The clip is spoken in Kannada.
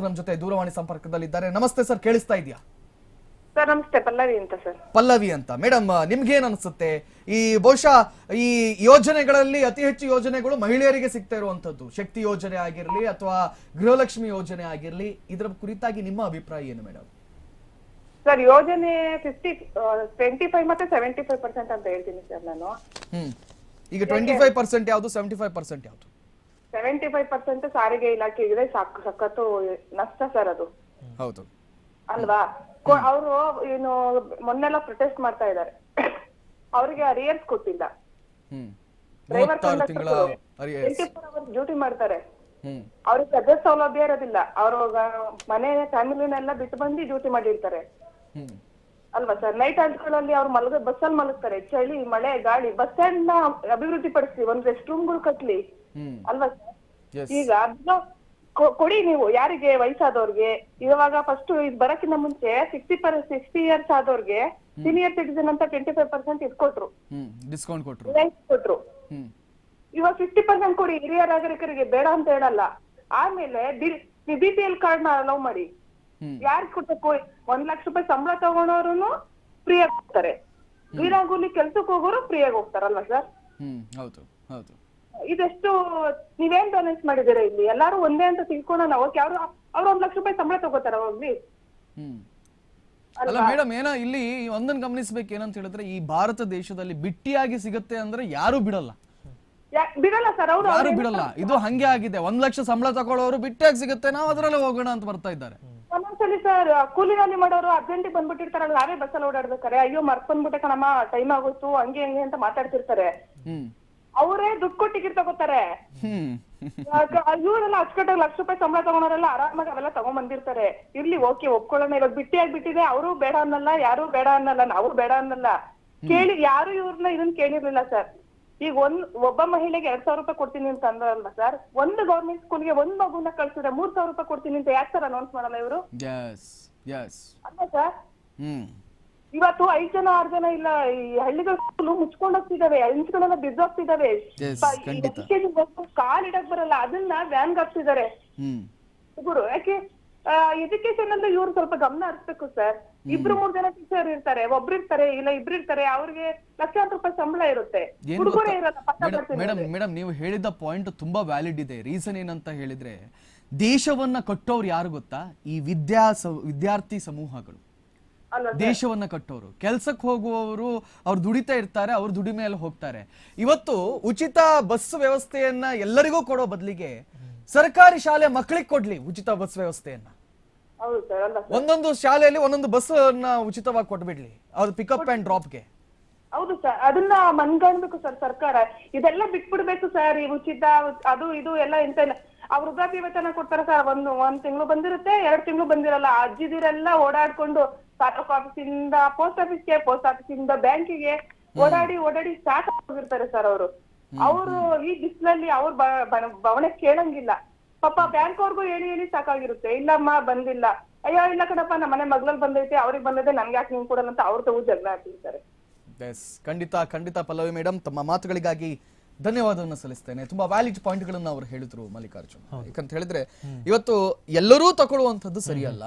ನಮ್ಮ ಜೊತೆ ದೂರವಾಣಿ ಸಂಪರ್ಕದಲ್ಲಿದ್ದಾರೆ. ನಮಸ್ತೆ ಸರ್, ಕೇಳಿಸ್ತಾ ಇದೆಯಾ? ಸರ್ ನಮಸ್ತೆ, ಪಲ್ಲವಿ ಅಂತ ಸರ್. ಪಲ್ಲವಿ ಅಂತ ಮೇಡಮ್, ನಿಮ್ಗೇನ್ ಅನ್ಸುತ್ತೆ? ಈ ಬಹುಶಃ ಈ ಯೋಜನೆಗಳಲ್ಲಿ ಅತಿ ಹೆಚ್ಚು ಯೋಜನೆಗಳು ಮಹಿಳೆಯರಿಗೆ ಸಿಗ್ತಾ ಇರುವಂತದ್ದು, ಶಕ್ತಿ ಯೋಜನೆ ಆಗಿರ್ಲಿ ಅಥವಾ ಗೃಹಲಕ್ಷ್ಮಿ ಯೋಜನೆ ಆಗಿರ್ಲಿ, ಇದರ ಕುರಿತಾಗಿ ನಿಮ್ಮ ಅಭಿಪ್ರಾಯ ಏನು ಮೇಡಮ್? ಸರ್ ಯೋಜನೆ 25 ಮತ್ತೆ 75% ಅಂತ ಹೇಳ್ತೀನಿ ಸರ್ ನಾನು. ಈಗ 25% ಯಾವುದು, 75% ಯಾವುದು? 75% ಸಾರಿಗೆ ಇಲಾಖೆಗಿದೆ, ಸಖತ್ತು ನಷ್ಟ ಸರ್ ಅದು. ಹೌದು ಅಲ್ವಾ? ಅವರು ಏನು ಮೊನ್ನೆಲ್ಲ ಪ್ರೊಟೆಸ್ಟ್ ಮಾಡ್ತಾ ಇದ್ದಾರೆ. ಅವರಿಗೆ ಅರಿಯರ್ಸ್ ಕೊಟ್ಟಿಲ್ಲ. ಡ್ರೈವರ್ ಡ್ಯೂಟಿ ಮಾಡ್ತಾರೆ, ಅವ್ರಿಗೆ ಅದೇ ಸೌಲಭ್ಯ ಇರೋದಿಲ್ಲ. ಅವರು ಮನೆ ಫ್ಯಾಮಿಲಿನೆಲ್ಲ ಬಿಟ್ಟು ಬಂದು ಡ್ಯೂಟಿ ಮಾಡಿರ್ತಾರೆ ಅಲ್ವಾ ಸರ್? ನೈಟ್ ಹಂಟ್ಗಳಲ್ಲಿ ಅವ್ರು ಬಸ್ಸಲ್ಲಿ ಮಲಗ್ತಾರೆ. ಚಳಿ, ಮಳೆ, ಗಾಳಿ. ಬಸ್ ಸ್ಟ್ಯಾಂಡ್ ನ ಅಭಿವೃದ್ಧಿ ಪಡಿಸ್ಲಿ, ಒಂದ್ ರೆಸ್ಟ್ ರೂಮ್ಗಳು ಕಟ್ಲಿ ಅಲ್ವಾ ಸರ್? ಈಗ ಅದನ್ನ ಕೊಡಿ ನೀವು ಯಾರಿಗೆ ವಯಸ್ಸಾದವ್ರಿಗೆ. ಇವಾಗ ಫಸ್ಟ್ ಇದು ಬರಕ್ಕಿಂತ ಮುಂಚೆ 60 ಇಯರ್ಸ್ ಆದವ್ರಿಗೆ ಸೀನಿಯರ್ ಸಿಟಿಸನ್ ಅಂತ 25% ಇಟ್ಕೊಟ್ರು, ಡಿಸ್ಕೌಂಟ್ ಕೊಟ್ರು. ಇವಾಗ 50% ಕೊಡಿ ಹಿರಿಯ ನಾಗರಿಕರಿಗೆ, ಬೇಡ ಅಂತ ಹೇಳಲ್ಲ. ಆಮೇಲೆ BPL ಕಾರ್ಡ್ ನ ಅಲೌ ಮಾಡಿ. ಯಾರಿಗೆ ಕೊಡ್ಬೇಕು? 1 ಲಕ್ಷ ರೂಪಾಯಿ ಸಂಬಳ ತಗೊಂಡವ್ರು ಫ್ರೀ ಆಗಿ ಹೋಗ್ತಾರೆ, ವೀರಾಂಗುಲಿ ಕೆಲ್ಸಕ್ಕೆ ಹೋಗೋರು ಫ್ರೀ ಆಗಿ ಹೋಗ್ತಾರಲ್ವಾ ಸರ್? ಹೌದು ಹೌದು. ಇದೆಷ್ಟು ನೀವೇನ್ ಬ್ಯಾಲೆನ್ಸ್ ಮಾಡಿದ್ದೀರಾ ಇಲ್ಲಿ? ಎಲ್ಲಾರು ಒಂದೇ ಅಂತ ತಿಳ್ಕೊಳ್ಳೋಣ. ಓಕೆ, ಅವ್ರು 1 ಲಕ್ಷ ರೂಪಾಯಿ ಸಂಬಳ ತಗೋತಾರ ಹೋಗ್ಲಿ. ಅಲ್ಲ ಮೇಡಮ್, ಏನೋ ಇಲ್ಲಿ ಒಂದನ್ನು ಗಮನಿಸ್ಬೇಕು. ಏನಂತ ಹೇಳಿದ್ರೆ, ಈ ಭಾರತ ದೇಶದಲ್ಲಿ ಬಿಟ್ಟಿಯಾಗಿ ಸಿಗುತ್ತೆ ಅಂದ್ರೆ ಯಾರು ಬಿಡಲ್ಲ, ಬಿಡಲ್ಲ ಸರ್. ಅವ್ರು ಯಾರು ಬಿಡಲ್ಲ. ಇದು ಹಂಗೆ ಆಗಿದೆ. 1 ಲಕ್ಷ ಸಂಬಳ ತಗೊಳ್ಳೋರು ಬಿಟ್ಟಿಯಾಗಿ ಸಿಗುತ್ತೆ, ನಾವು ಅದರಲ್ಲೇ ಹೋಗೋಣ ಅಂತ ಬರ್ತಾ ಇದ್ದಾರೆ. ಒಂದೊಂದ್ಸಲಿ ಸರ್ ಕೂಲಿನಲ್ಲಿ ಮಾಡೋರು ಅರ್ಜೆಂಟಿಗೆ ಬಂದ್ಬಿಟ್ಟಿರ್ತಾರಲ್ಲ, ನಾವೇ ಬಸ್ಸಲ್ಲಿ ಓಡಾಡ್ಬೇಕಾರೆ ಅಯ್ಯೋ ಮರ್ತ್ ಬಂದ್ಬಿಟ್ಟೆ ಕಣಮ್ಮ, ಟೈಮ್ ಆಗೋಯ್ತು, ಹಂಗೆ ಹಂಗೆ ಅಂತ ಮಾತಾಡ್ತಿರ್ತಾರೆ. ಅವರೇ ದುಡ್ಡು ಕೊಟ್ಟು ಟಿಕೆಟ್ ತಗೋತಾರೆ. ಇವರೆಲ್ಲ ಅಚ್ಚುಕಟ್ಟಾಗಿ 1 ಲಕ್ಷ ರೂಪಾಯಿ ಸಂಬಳ ತಗೊಂಡವರೆಲ್ಲ ಆರಾಮಾಗಿ ಅವೆಲ್ಲ ತಗೊಂಡ್ ಬಂದಿರ್ತಾರೆ. ಇರ್ಲಿ, ಓಕೆ, ಒಪ್ಕೊಳ್ಳೋಣ. ಇವಾಗ ಬಿಟ್ಟಿಯಾಗಿ ಬಿಟ್ಟಿದೆ, ಅವರು ಬೇಡ ಅನ್ನಲ್ಲ, ಯಾರು ಬೇಡ ಅನ್ನಲ್ಲ, ನಾವು ಬೇಡ ಅನ್ನಲ್ಲ. ಕೇಳಿ ಯಾರು ಇವ್ರನ್ನ ಇದನ್ನ ಕೇಳಿರ್ಲಿಲ್ಲ ಸರ್. ಈಗ ಒಬ್ಬ ಮಹಿಳೆಗೆ 2,000 ರೂಪಾಯಿ ಕೊಡ್ತೀನಿ ಅಂತ ಅಂದ್ರಲ್ವಾ ಸರ್? ಒಂದು ಗೌರ್ಮೆಂಟ್ ಸ್ಕೂಲ್ಗೆ ಒಂದ್ ಮಗುನ ಕಳ್ಸಿದ್ರೆ 3,000 ರೂಪಾಯಿ ಕೊಡ್ತೀನಿ ಅಂತ ಯಾಕೆ ಸರ್ ಅನೌನ್ಸ್ ಮಾಡಲ್ಲ ಇವರು? ಅಲ್ಲ ಸರ್, ಇವತ್ತು 5 ಜನ 6 ಜನ ಇಲ್ಲ, ಈ ಹಳ್ಳಿಗಳು ಮುಚ್ಕೊಂಡ್ ಹೋಗ್ತಿದಾವೆ, ಹೆಂಚ್ಗಳೆಲ್ಲ ಬಿದ್ದೋಗ್ತಿದಾವೆ. ಕಾಲಿಡಕ್ ಬರಲ್ಲ, ಅದನ್ನ ವ್ಯಾನ್ ಹಾಕ್ತಿದ್ದಾರೆ ಗುರು. ಯಾಕೆ ಎಜುಕೇಶನ್ ಅಂದ್ರೆ ಇವ್ರು ಸ್ವಲ್ಪ ಗಮನ ಹರಿಸ್ಬೇಕು ಸರ್. 2-3 ಜನ ಟೀಚರ್ ಇರ್ತಾರೆ, ಒಬ್ರಿರ್ತಾರೆ, ಇಲ್ಲ ಇಬ್ರಿರ್ತಾರೆ, ಅವ್ರಿಗೆ ಲಕ್ಷಾಂತರ ರೂಪಾಯಿ ಸಂಬಳ ಇರುತ್ತೆ, ಹುಡುಗರೇ ಇರಲ್ಲ. ಮೇಡಮ್, ನೀವು ಹೇಳಿದ ಪಾಯಿಂಟ್ ತುಂಬಾ ವ್ಯಾಲಿಡ್ ಇದೆ. ರೀಸನ್ ಏನಂತ ಹೇಳಿದ್ರೆ, ದೇಶವನ್ನ ಕಟ್ಟೋರು ಯಾರು ಗೊತ್ತಾ? ಈ ವಿದ್ಯಾರ್ಥಿ ಸಮೂಹಗಳು ದೇಶವನ್ನ ಕಟ್ಟೋರು. ಕೆಲ್ಸಕ್ಕೆ ಹೋಗುವವರು ಅವ್ರು ದುಡಿತಾ ಇರ್ತಾರೆ, ಅವ್ರ ದುಡಿಮೆಯಲ್ಲಿ ಹೋಗ್ತಾರೆ. ಇವತ್ತು ಉಚಿತ ಬಸ್ ವ್ಯವಸ್ಥೆಯನ್ನ ಎಲ್ಲರಿಗೂ ಕೊಡೋ ಬದಲಿಗೆ ಸರ್ಕಾರಿ ಶಾಲೆ ಮಕ್ಕಳಿಗೆ ಕೊಡ್ಲಿ ಉಚಿತ ಬಸ್ ವ್ಯವಸ್ಥೆಯನ್ನ. ಒಂದೊಂದು ಶಾಲೆಯಲ್ಲಿ ಒಂದೊಂದು ಬಸ್ ಅನ್ನ ಉಚಿತವಾಗಿ ಕೊಟ್ಬಿಡ್ಲಿ, ಅವ್ರ ಪಿಕಪ್ ಅಂಡ್ ಡ್ರಾಪ್ಗೆ. ಹೌದು ಸರ್, ಅದನ್ನ ಮನ್ಗಾಣ್ಬೇಕು ಸರ್ ಸರ್ಕಾರ. ಇದೆಲ್ಲ ಬಿಟ್ಬಿಡ್ಬೇಕು ಸರ್. ಈ ಉಚಿತ ಅದು ಇದು ಎಲ್ಲ ಎಂತ ಇಲ್ಲ. ಅವ್ರ ವೃದ್ಧಾಪ್ಯ ವೇತನ ಕೊಡ್ತಾರೆ ಸರ್. ಒಂದ್ ತಿಂಗಳು ಬಂದಿರುತ್ತೆ, 2 ತಿಂಗಳು ಬಂದಿರಲ್ಲ. ಅಜ್ಜಿದಿರೆಲ್ಲ ಓಡಾಡ್ಕೊಂಡು ತಾಲೂಕು ಆಫೀಸಿಂದ ಪೋಸ್ಟ್ ಆಫೀಸ್ಗೆ, ಪೋಸ್ಟ್ ಆಫೀಸಿಂದ ಬ್ಯಾಂಕಿಗೆ ಓಡಾಡಿ ಸಾಕಾಗಿರ್ತಾರೆ ಸರ್ ಅವರು. ಈ ಬಿಸಿಲಲ್ಲಿ ಅವ್ರ ಭವನ ಕೇಳಂಗಿಲ್ಲ ಪಾಪ. ಬ್ಯಾಂಕ್ ಅವ್ರಿಗೂ ಹೇಳಿ ಸಾಕಾಗಿರುತ್ತೆ. ಇಲ್ಲಮ್ಮ ಬಂದಿಲ್ಲ, ಅಯ್ಯೋ ಇಲ್ಲ ಕಣಪ್ಪ ನಮ್ಮ ಮನೆ ಮಗ್ಳಲ್ಲಿ ಬಂದೈತೆ, ಅವ್ರಿಗೆ ಬಂದೈತೆ, ನನ್ಗೆ ಯಾಕೆ ನೀನ್ ಕೊಡಲ್ಲ ಅಂತ ಅವ್ರ ತಗೋ ಜಗಳ ಆಗ್ತಿರ್ತಾರೆ. ಖಂಡಿತ ಪಲ್ಲವಿ ಮೇಡಮ್, ತಮ್ಮ ಮಾತುಗಳಿಗಾಗಿ ಧನ್ಯವಾದವನ್ನು ಸಲ್ಲಿಸ್ತೇನೆ. ತುಂಬಾ ವ್ಯಾಲಿಡ್ ಪಾಯಿಂಟ್ ಗಳನ್ನ ಅವರು ಹೇಳಿದ್ರು ಮಲ್ಲಿಕಾರ್ಜುನ್. ಯಾಕಂತ ಹೇಳಿದ್ರೆ, ಇವತ್ತು ಎಲ್ಲರೂ ತಗೊಳ್ಳುವಂಥದ್ದು ಸರಿಯಲ್ಲ.